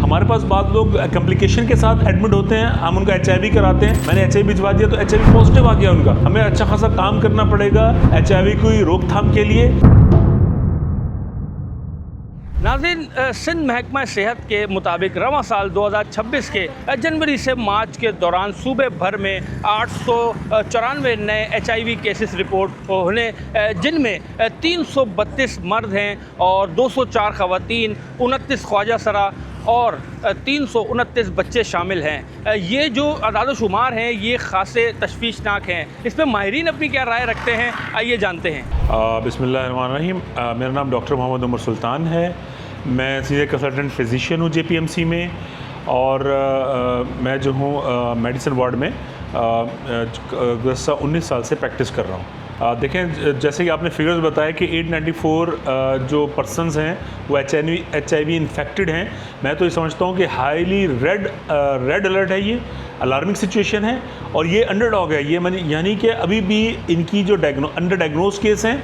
हमारे पास बाद लोग कॉम्प्लिकेशन के साथ एडमिट होते हैं, हम उनका HIV कराते हैं। मैंने HIV भिजवा दिया तो HIV पॉजिटिव आ गया उनका। हमें अच्छा खासा काम करना पड़ेगा HIV की रोकथाम के लिए। नाज़रीन, सिंध महकमा सेहत के मुताबिक रवां साल 2026 के जनवरी से मार्च के दौरान सूबे भर में 894 नए HIV केसेस रिपोर्ट होने, जिनमें 332 मर्द हैं और 204 ख़वातीन, 29 ख्वाजा सरा और 329 बच्चे शामिल हैं। ये जो अदाद शुमार हैं ये ख़ासे तशवीशनाक हैं। इस पर माहिरीन अपनी क्या राय रखते हैं, आइए जानते हैं। बिस्मिल्लाहिर्रहमानिर्रहीम। मेरा नाम डॉक्टर मोहम्मद उमर सुल्तान है। मैं सीनियर कंसल्टेंट फिजिशियन हूँ JPMC में, और मैं जो हूँ मेडिसिन वार्ड में गुज़श्ता 19 साल से प्रैक्टिस कर रहा हूँ। देखें, जैसे कि आपने फिगर्स बताया कि 894 जो पर्सनस हैं वो HIV इन्फेक्टेड हैं। मैं तो ये समझता हूँ कि हाईली रेड अलर्ट है, ये अलार्मिंग सिचुएशन है, और ये अंडरडॉग है। ये यानी कि अभी भी इनकी जो अंडर डायग्नोज केस हैं,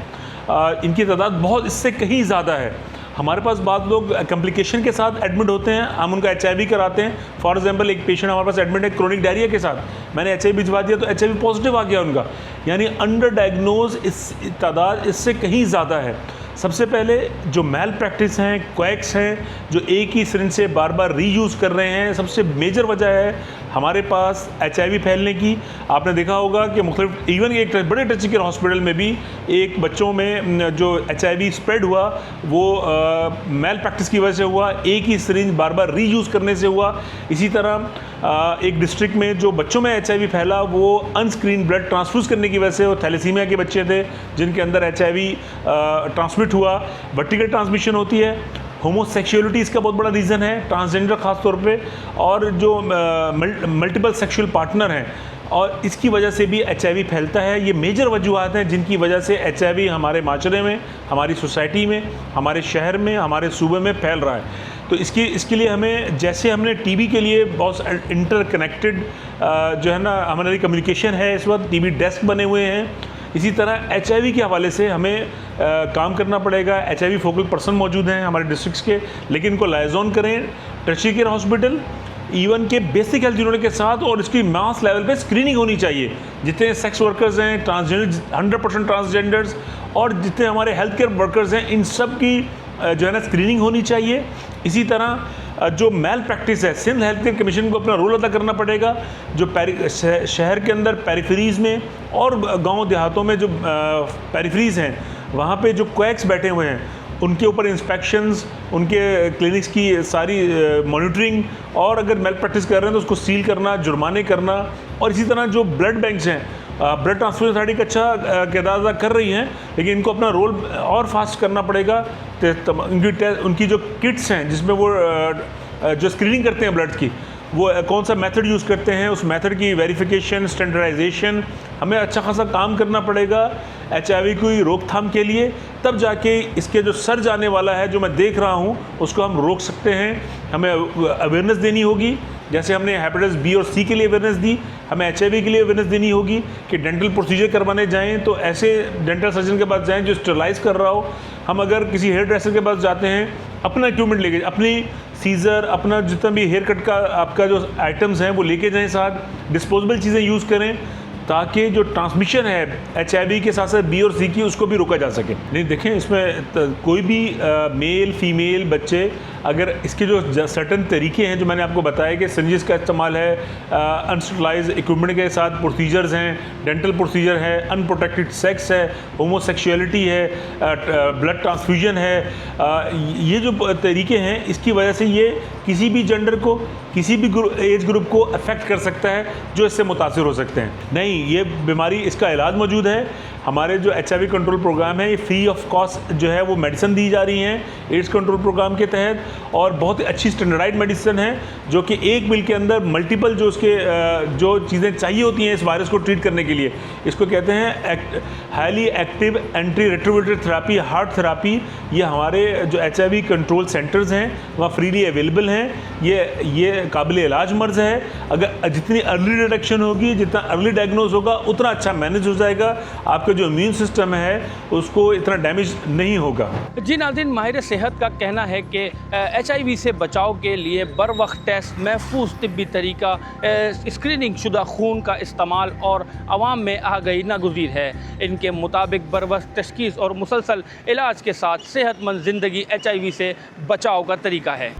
इनकी तादाद बहुत इससे कहीं ज़्यादा है। हमारे पास बाद लोग कॉम्प्लिकेशन के साथ एडमिट होते हैं, हम उनका HIV कराते हैं। फॉर एग्जांपल, एक पेशेंट हमारे पास एडमिट है क्रोनिक डायरिया के साथ, मैंने HIV भिजवा दिया तो HIV पॉजिटिव आ गया उनका। यानी अंडर डायग्नोज इस तादाद इससे कहीं ज़्यादा है। सबसे पहले जो मैल प्रैक्टिस हैं, क्वैक्स हैं, जो एक ही सिरिंज से बार बार रीयूज़ कर रहे हैं, सबसे मेजर वजह है हमारे पास HIV फैलने की। आपने देखा होगा कि मुख्तलिफ इवन एक बड़े टची केयर हॉस्पिटल में भी एक बच्चों में जो HIV स्प्रेड हुआ वो मैल प्रैक्टिस की वजह से हुआ, एक ही सिरिंज बार बार रीयूज़ करने से हुआ। इसी तरह एक डिस्ट्रिक्ट में जो बच्चों में HIV फैला वो अनस्क्रीन ब्लड ट्रांसफ्यूज़ करने की वजह से, वो थैलेसीमिया के बच्चे थे जिनके अंदर HIV ट्रांसमिट हुआ। वर्टिकल ट्रांसमिशन होती है। होमोसेक्सुअलिटी इसका बहुत बड़ा रीज़न है, ट्रांसजेंडर ख़ास तौर पे, और जो मल्टीपल सेक्सुअल पार्टनर हैं, और इसकी वजह से भी HIV फैलता है। ये मेजर वजूहात हैं जिनकी वजह से HIV हमारे माशरे में, हमारी सोसाइटी में, हमारे शहर में, हमारे सूबे में फैल रहा है। तो इसके लिए हमें, जैसे हमने TB के लिए बहुत इंटरकनेक्टेड जो है ना हमारी कम्युनिकेशन है, इस वक्त TB डेस्क बने हुए हैं, इसी तरह HIV के हवाले से हमें काम करना पड़ेगा। HIV फोकल पर्सन मौजूद हैं हमारे डिस्ट्रिक्ट्स के, लेकिन इनको लाइजॉन करें टर्शियरी केयर हॉस्पिटल इवन के बेसिक हेल्थ यूनिट के साथ, और इसकी मास लेवल पे स्क्रीनिंग होनी चाहिए। जितने सेक्स वर्कर्स हैं, ट्रांसजेंडर 100% ट्रांसजेंडर्स, और जितने हमारे हेल्थ केयर वर्कर्स हैं, इन सब की जो है ना स्क्रीनिंग होनी चाहिए। इसी तरह जो मैल प्रैक्टिस है, सिंध हेल्थ केयर कमीशन को अपना रोल अदा करना पड़ेगा। जो शहर के अंदर पेरिफेरीज़ में और गांव देहातों में जो पेरिफेरीज़ हैं, वहाँ पे जो क्वैक्स बैठे हुए हैं, उनके ऊपर इंस्पेक्शंस, उनके क्लिनिक्स की सारी मॉनिटरिंग, और अगर मेल प्रैक्टिस कर रहे हैं तो उसको सील करना, जुर्माने करना। और इसी तरह जो ब्लड बैंक्स हैं, ब्लड ट्रांसफ्यूजन अथॉरिटी का अच्छा किरदार अदा कर रही हैं, लेकिन इनको अपना रोल और फास्ट करना पड़ेगा। उनकी जो किट्स हैं जिसमें वो जो स्क्रीनिंग करते हैं ब्लड की, वो कौन सा मेथड यूज़ करते हैं, उस मेथड की वेरिफिकेशन, स्टैंडर्डाइजेशन, हमें अच्छा खासा काम करना पड़ेगा HIV की रोकथाम के लिए। तब जाके इसके जो सर जाने वाला है, जो मैं देख रहा हूँ, उसको हम रोक सकते हैं। हमें अवेयरनेस देनी होगी, जैसे हमने हेपेटाइटिस B और C के लिए अवेयरनेस दी, हमें HIV के लिए अवेयरनेस देनी होगी कि डेंटल प्रोसीजर करवाने जाएँ तो ऐसे डेंटल सर्जन के पास जाएँ जो स्टरलाइज कर रहा हो। हम अगर किसी हेयर ड्रेसर के पास जाते हैं, अपना इक्विपमेंट लेके, अपनी सीज़र, अपना जितना भी हेयर कट का आपका जो आइटम्स हैं वो लेके जाएं, साथ डिस्पोजेबल चीज़ें यूज़ करें, ताकि जो ट्रांसमिशन है HIV के साथ साथ B और C की, उसको भी रोका जा सके। नहीं, देखें, इसमें कोई भी मेल फीमेल बच्चे, अगर इसके जो सर्टन तरीके हैं जो मैंने आपको बताया कि सिरिंजेस का इस्तेमाल है, अनस्टरलाइज इक्विपमेंट के साथ प्रोसीजर्स हैं, डेंटल प्रोसीजर है, अनप्रोटेक्टेड सेक्स है, होमोसेक्सुअलिटी है, ब्लड ट्रांसफ्यूजन है, ये जो तरीके हैं, इसकी वजह से ये किसी भी जेंडर को, किसी भी एज ग्रुप को अफेक्ट कर सकता है, जो इससे मुतासिर हो सकते हैं। नहीं, ये बीमारी, इसका इलाज मौजूद है। हमारे जो HIV कंट्रोल प्रोग्राम है, ये फ्री ऑफ कॉस्ट जो है वो मेडिसिन दी जा रही हैं एड्स कंट्रोल प्रोग्राम के तहत, और बहुत ही अच्छी स्टैंडर्डाइज मेडिसिन है जो कि एक बिल के अंदर मल्टीपल जो उसके जो चीज़ें चाहिए होती हैं इस वायरस को ट्रीट करने के लिए, इसको कहते हैं highly active anti retroviral therapy, heart therapy. ये हमारे जो HIV कंट्रोल सेंटर्स हैं वहाँ फ्रीली अवेलेबल हैं। ये काबिल इलाज मर्ज़ है। अगर जितनी अर्ली डिटेक्शन होगी, जितना अर्ली डायग्नोज होगा, उतना अच्छा मैनेज हो जाएगा। आपके आपका जो इम्यून सिस्टम है उसको इतना डैमेज नहीं होगा। जी नाज़रीन, माहिर सेहत का कहना है कि HIV से बचाव के लिए बर वक्त टेस्ट, महफूज तिब्बी तरीका, स्क्रीनिंग शुदा खून का इस्तेमाल और आवाम में आगाही नागुज़ीर है। इनके मुताबिक बर वक्त तशख़ीस और मुसलसल इलाज के साथ सेहतमंद ज़िंदगी HIV से बचाव का तरीका है।